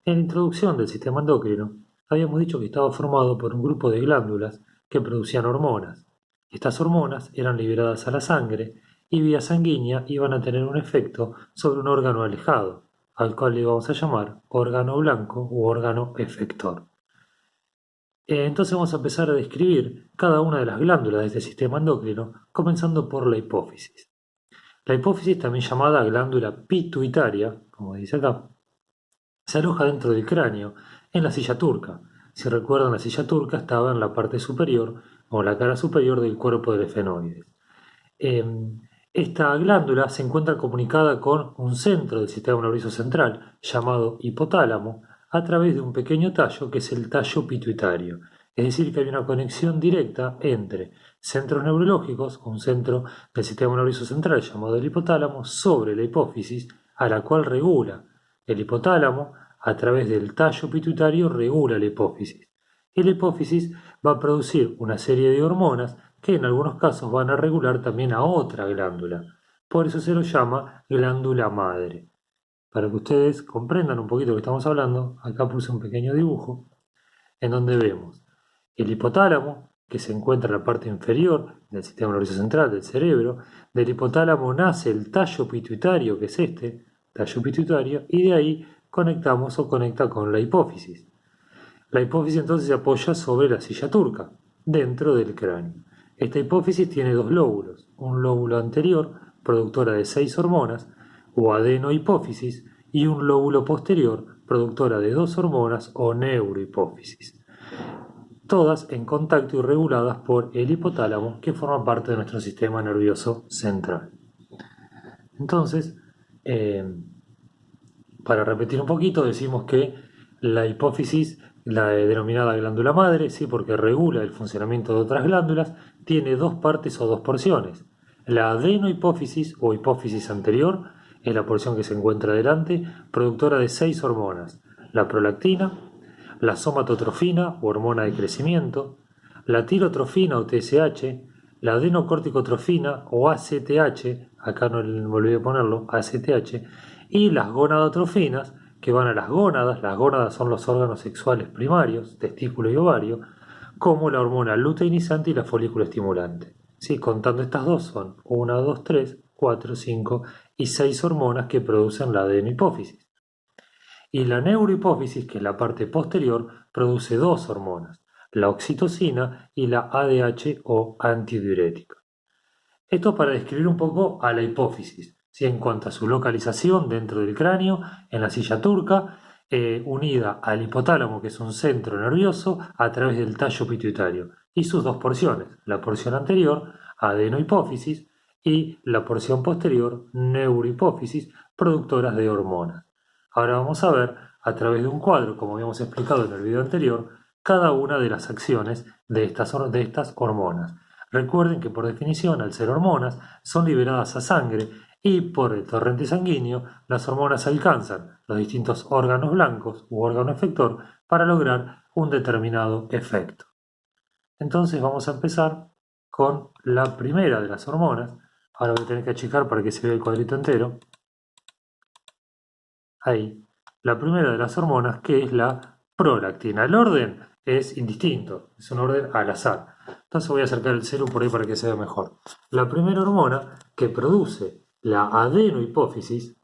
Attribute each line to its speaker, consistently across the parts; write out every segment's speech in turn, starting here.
Speaker 1: En la introducción del sistema endocrino, habíamos dicho que estaba formado por un grupo de glándulas que producían hormonas. Estas hormonas eran liberadas a la sangre y vía sanguínea iban a tener un efecto sobre un órgano alejado, al cual le vamos a llamar órgano blanco u órgano efector. Entonces vamos a empezar a describir cada una de las glándulas de este sistema endocrino, comenzando por la hipófisis. La hipófisis, también llamada glándula pituitaria, como dice acá, se aloja dentro del cráneo, en la silla turca. Si recuerdan, la silla turca estaba en la parte superior o la cara superior del cuerpo del efenoides. Esta glándula se encuentra comunicada con un centro del sistema nervioso central llamado hipotálamo a través de un pequeño tallo que es el tallo pituitario. Es decir, que hay una conexión directa entre centros neurológicos, un centro del sistema nervioso central llamado el hipotálamo, sobre la hipófisis, a la cual regula el hipotálamo, a través del tallo pituitario, regula la hipófisis. Y la hipófisis va a producir una serie de hormonas que en algunos casos van a regular también a otra glándula. Por eso se lo llama glándula madre. Para que ustedes comprendan un poquito lo que estamos hablando, acá puse un pequeño dibujo en donde vemos el hipotálamo, que se encuentra en la parte inferior del sistema nervioso central del cerebro. Del hipotálamo nace el tallo pituitario, que es este, tallo pituitario, y de ahí conectamos o conecta con la hipófisis. La hipófisis entonces se apoya sobre la silla turca, dentro del cráneo. Esta hipófisis tiene dos lóbulos, un lóbulo anterior, productora de 6 hormonas, o adenohipófisis, y un lóbulo posterior, productora de 2 hormonas, o neurohipófisis. Todas en contacto y reguladas por el hipotálamo, que forma parte de nuestro sistema nervioso central. Entonces, para repetir un poquito, decimos que la hipófisis, la denominada glándula madre, sí, porque regula el funcionamiento de otras glándulas, tiene dos partes o dos porciones. La adenohipófisis o hipófisis anterior es la porción que se encuentra delante, productora de 6 hormonas: la prolactina, la somatotrofina o hormona de crecimiento, la tirotrofina o TSH, la adenocorticotrofina o ACTH, acá no me olvidé de ponerlo, ACTH, y las gonadotrofinas, que van a las gónadas son los órganos sexuales primarios, testículo y ovario, como la hormona luteinizante y la folículo estimulante. ¿Sí? Contando estas dos son 1, 2, 3, 4, 5 y 6 hormonas que producen la adenohipófisis. Y la neurohipófisis, que es la parte posterior, produce dos hormonas, la oxitocina y la ADH o antidiurética. Esto para describir un poco a la hipófisis, ¿sí? En cuanto a su localización dentro del cráneo, en la silla turca, unida al hipotálamo, que es un centro nervioso, a través del tallo pituitario, y sus dos porciones, la porción anterior, adenohipófisis, y la porción posterior, neurohipófisis, productoras de hormonas. Ahora vamos a ver, a través de un cuadro, como habíamos explicado en el video anterior, cada una de las acciones de estas hormonas. Recuerden que por definición, al ser hormonas, son liberadas a sangre y por el torrente sanguíneo las hormonas alcanzan los distintos órganos blancos u órgano efector para lograr un determinado efecto. Entonces vamos a empezar con la primera de las hormonas. Ahora voy a tener que achicar para que se vea el cuadrito entero. Ahí. La primera de las hormonas, que es la prolactina. El orden es indistinto, es un orden al azar. Entonces voy a acercar el celu por ahí para que se vea mejor. La primera hormona que produce la adenohipófisis,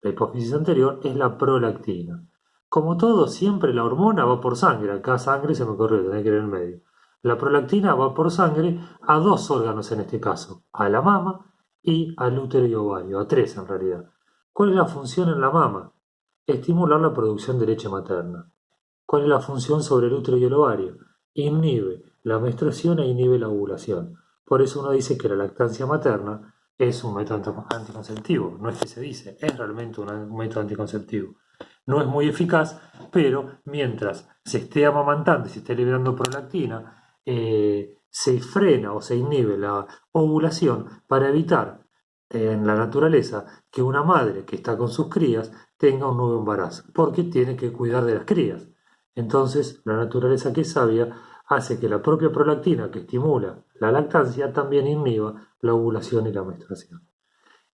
Speaker 1: la hipófisis anterior, es la prolactina. Como todo, siempre la hormona va por sangre. Acá sangre se me corrió, tenés que ir en el medio. La prolactina va por sangre a dos órganos en este caso, a la mama y al útero y ovario, a tres en realidad. ¿Cuál es la función en la mama? Estimular la producción de leche materna. ¿Cuál es la función sobre el útero y el ovario? Inhibe la menstruación e inhibe la ovulación. Por eso uno dice que la lactancia materna es un método anticonceptivo. No es que se dice, es realmente un método anticonceptivo. No es muy eficaz, pero mientras se esté amamantando y se esté liberando prolactina, se frena o se inhibe la ovulación para evitar en la naturaleza que una madre que está con sus crías tenga un nuevo embarazo, porque tiene que cuidar de las crías. Entonces, la naturaleza, que es sabia, hace que la propia prolactina, que estimula la lactancia, también inhiba la ovulación y la menstruación.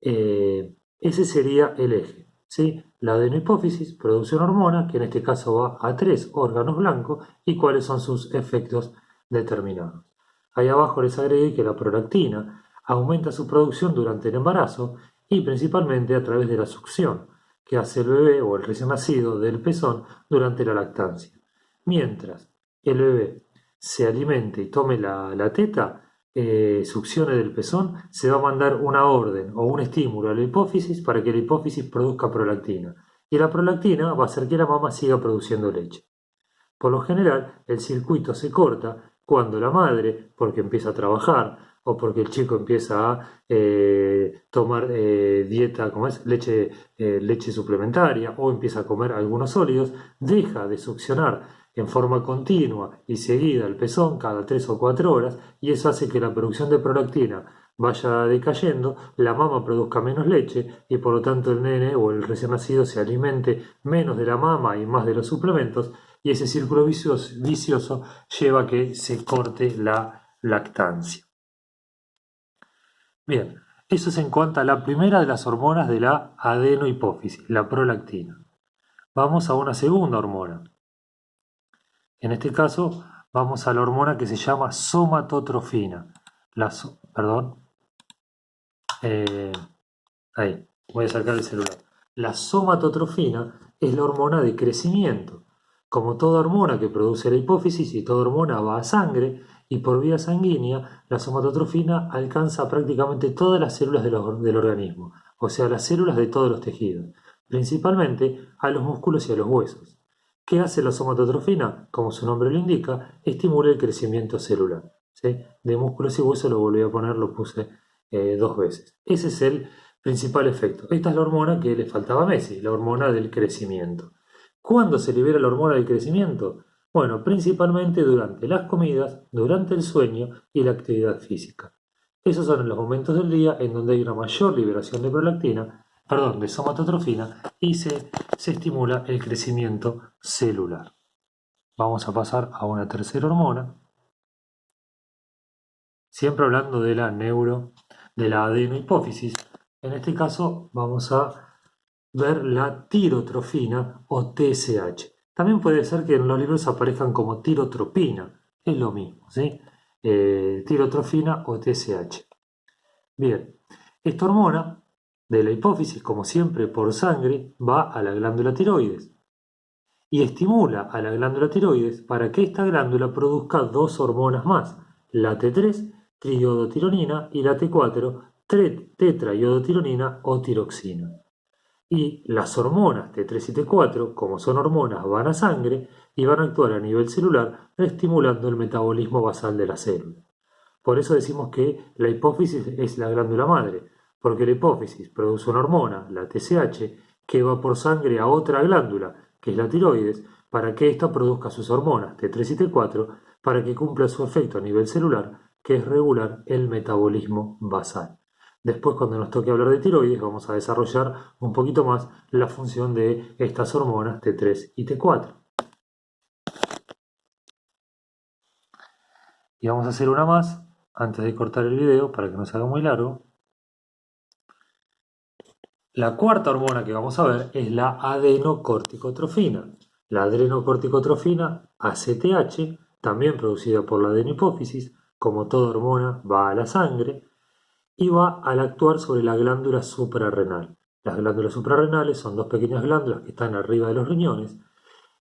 Speaker 1: Ese sería el eje. ¿sí? La adenohipófisis produce una hormona que en este caso va a 3 órganos blancos y cuáles son sus efectos determinados. Ahí abajo les agregué que la prolactina aumenta su producción durante el embarazo y principalmente a través de la succión que hace el bebé o el recién nacido del pezón durante la lactancia. Mientras el bebé se alimente y tome la teta, succione del pezón, se va a mandar una orden o un estímulo a la hipófisis para que la hipófisis produzca prolactina. Y la prolactina va a hacer que la mamá siga produciendo leche. Por lo general, el circuito se corta cuando la madre, porque empieza a trabajar o porque el chico empieza a tomar dieta, como es, leche suplementaria o empieza a comer algunos sólidos, deja de succionar en forma continua y seguida el pezón cada 3 o 4 horas y eso hace que la producción de prolactina vaya decayendo, la mama produzca menos leche y por lo tanto el nene o el recién nacido se alimente menos de la mama y más de los suplementos y ese círculo vicioso lleva a que se corte la lactancia. Bien, eso es en cuanto a la primera de las hormonas de la adenohipófisis, la prolactina. Vamos a una segunda hormona. En este caso, vamos a la hormona que se llama somatotrofina. Ahí, voy a sacar el celular. La somatotrofina es la hormona de crecimiento. Como toda hormona que produce la hipófisis y toda hormona va a sangre y por vía sanguínea, la somatotrofina alcanza prácticamente todas las células del organismo, o sea, las células de todos los tejidos, principalmente a los músculos y a los huesos. ¿Qué hace la somatotrofina? Como su nombre lo indica, estimula el crecimiento celular. ¿Sí? De músculos y huesos lo volví a poner, lo puse 2 veces. Ese es el principal efecto. Esta es la hormona que le faltaba a Messi, la hormona del crecimiento. ¿Cuándo se libera la hormona del crecimiento? Bueno, principalmente durante las comidas, durante el sueño y la actividad física. Esos son los momentos del día en donde hay una mayor liberación de de somatotrofina y se estimula el crecimiento celular. Vamos a pasar a una tercera hormona, siempre hablando de la adenohipófisis. En este caso vamos a ver la tirotrofina o TSH. También puede ser que en los libros aparezcan como tirotropina, es lo mismo, ¿sí? Tirotrofina o TSH. Bien, esta hormona de la hipófisis, como siempre por sangre, va a la glándula tiroides y estimula a la glándula tiroides para que esta glándula produzca 2 hormonas más, la T3, triiodotironina, y la T4, tetraiodotironina o tiroxina. Y las hormonas T3 y T4, como son hormonas, van a sangre y van a actuar a nivel celular estimulando el metabolismo basal de la célula. Por eso decimos que la hipófisis es la glándula madre, porque la hipófisis produce una hormona, la TSH, que va por sangre a otra glándula, que es la tiroides, para que ésta produzca sus hormonas T3 y T4, para que cumpla su efecto a nivel celular, que es regular el metabolismo basal. Después, cuando nos toque hablar de tiroides, vamos a desarrollar un poquito más la función de estas hormonas T3 y T4. Y vamos a hacer una más antes de cortar el video para que no se haga muy largo. La cuarta hormona que vamos a ver es la adenocorticotrofina. La adenocorticotrofina, ACTH, también producida por la adenohipófisis, como toda hormona, va a la sangre y va al actuar sobre la glándula suprarrenal. Las glándulas suprarrenales son 2 pequeñas glándulas que están arriba de los riñones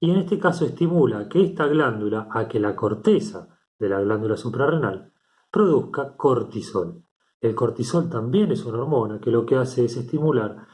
Speaker 1: y en este caso estimula que esta glándula a que la corteza de la glándula suprarrenal produzca cortisol. El cortisol también es una hormona que lo que hace es estimular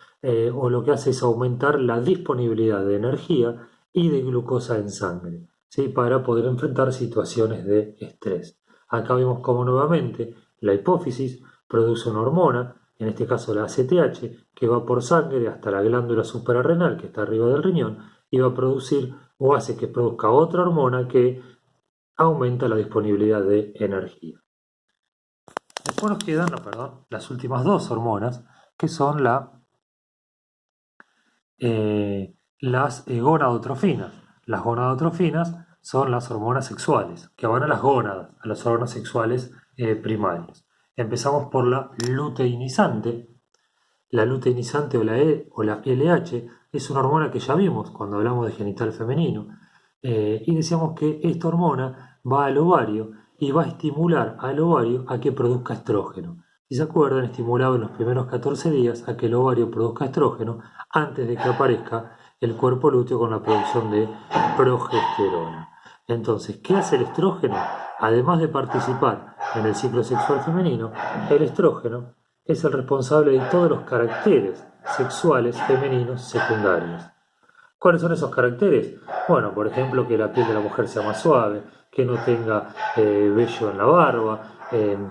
Speaker 1: o lo que hace es aumentar la disponibilidad de energía y de glucosa en sangre, ¿sí? Para poder enfrentar situaciones de estrés. Acá vemos cómo nuevamente la hipófisis produce una hormona, en este caso la ACTH, que va por sangre hasta la glándula suprarrenal que está arriba del riñón y va a producir o hace que produzca otra hormona que aumenta la disponibilidad de energía. Después nos quedan las últimas 2 hormonas, que son las gonadotrofinas. Las gonadotrofinas son las hormonas sexuales, que van a las gónadas, a las órganos sexuales primarios. Empezamos por la luteinizante, La luteinizante o la LH es una hormona que ya vimos cuando hablamos de genital femenino. Y decíamos que esta hormona va al ovario y va a estimular al ovario a que produzca estrógeno. Si se acuerdan, estimulaba en los primeros 14 días a que el ovario produzca estrógeno antes de que aparezca el cuerpo lúteo con la producción de progesterona. Entonces, ¿qué hace el estrógeno? Además de participar en el ciclo sexual femenino, el estrógeno es el responsable de todos los caracteres sexuales femeninos secundarios. ¿Cuáles son esos caracteres? Bueno, por ejemplo, que la piel de la mujer sea más suave, que no tenga vello en la barba,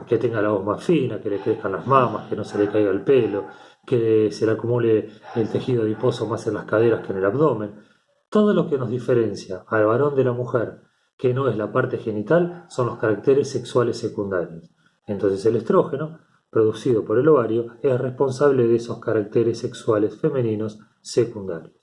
Speaker 1: que tenga la voz más fina, que le crezcan las mamas, que no se le caiga el pelo, que se le acumule el tejido adiposo más en las caderas que en el abdomen. Todo lo que nos diferencia al varón de la mujer, que no es la parte genital, son los caracteres sexuales secundarios. Entonces el estrógeno, producido por el ovario, es responsable de esos caracteres sexuales femeninos secundarios.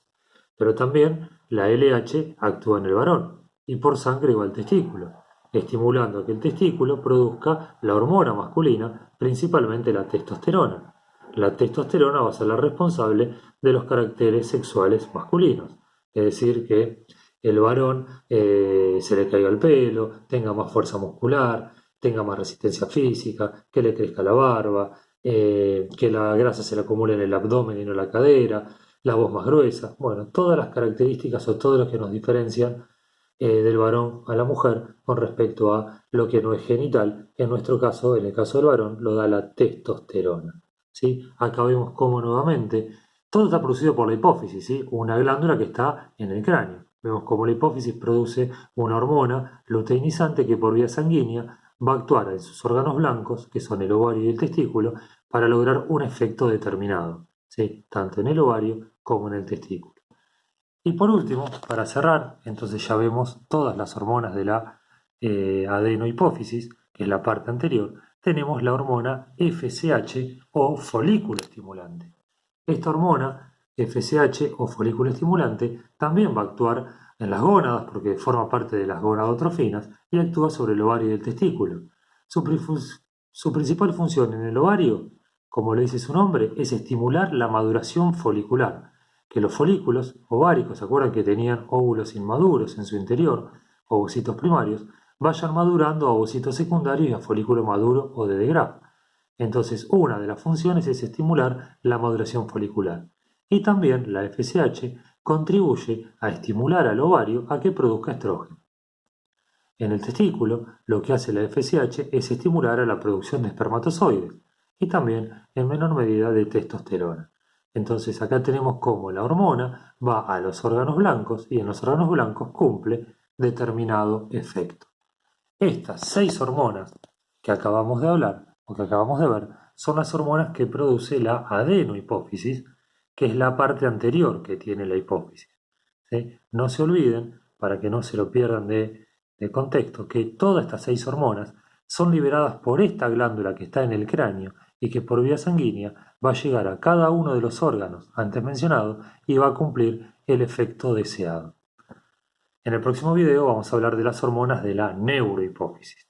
Speaker 1: Pero también la LH actúa en el varón y por sangre va al testículo, estimulando a que el testículo produzca la hormona masculina, principalmente la testosterona. La testosterona va a ser la responsable de los caracteres sexuales masculinos, es decir, que el varón se le caiga el pelo, tenga más fuerza muscular, tenga más resistencia física, que le crezca la barba, que la grasa se le acumule en el abdomen y no en la cadera, la voz más gruesa, bueno, todas las características o todo lo que nos diferencian del varón a la mujer con respecto a lo que no es genital, en nuestro caso, en el caso del varón, lo da la testosterona. ¿Sí? Acá vemos cómo nuevamente todo está producido por la hipófisis, ¿sí? Una glándula que está en el cráneo. Vemos cómo la hipófisis produce una hormona luteinizante que por vía sanguínea va a actuar en sus órganos blancos, que son el ovario y el testículo, para lograr un efecto determinado, ¿sí? Tanto en el ovario como en el testículo. Y por último, para cerrar, entonces ya vemos todas las hormonas de la adenohipófisis, que es la parte anterior, tenemos la hormona FSH o folículo estimulante. Esta hormona, FSH o folículo estimulante, también va a actuar en las gónadas porque forma parte de las gonadotrofinas y actúa sobre el ovario y el testículo. Su principal función en el ovario, como le dice su nombre, es estimular la maduración folicular, que los folículos ováricos, ¿se acuerdan que tenían óvulos inmaduros en su interior, ovocitos primarios, vayan madurando a ovocitos secundarios y a folículo maduro o de Graf? Entonces, una de las funciones es estimular la maduración folicular. Y también la FSH contribuye a estimular al ovario a que produzca estrógeno. En el testículo, lo que hace la FSH es estimular a la producción de espermatozoides y también, en menor medida, de testosterona. Entonces, acá tenemos cómo la hormona va a los órganos blancos y en los órganos blancos cumple determinado efecto. Estas 6 hormonas que acabamos de hablar o que acabamos de ver son las hormonas que produce la adenohipófisis, que es la parte anterior que tiene la hipófisis. ¿Sí? No se olviden, para que no se lo pierdan de contexto, que todas estas 6 hormonas son liberadas por esta glándula que está en el cráneo y que por vía sanguínea va a llegar a cada uno de los órganos antes mencionados y va a cumplir el efecto deseado. En el próximo video vamos a hablar de las hormonas de la neurohipófisis.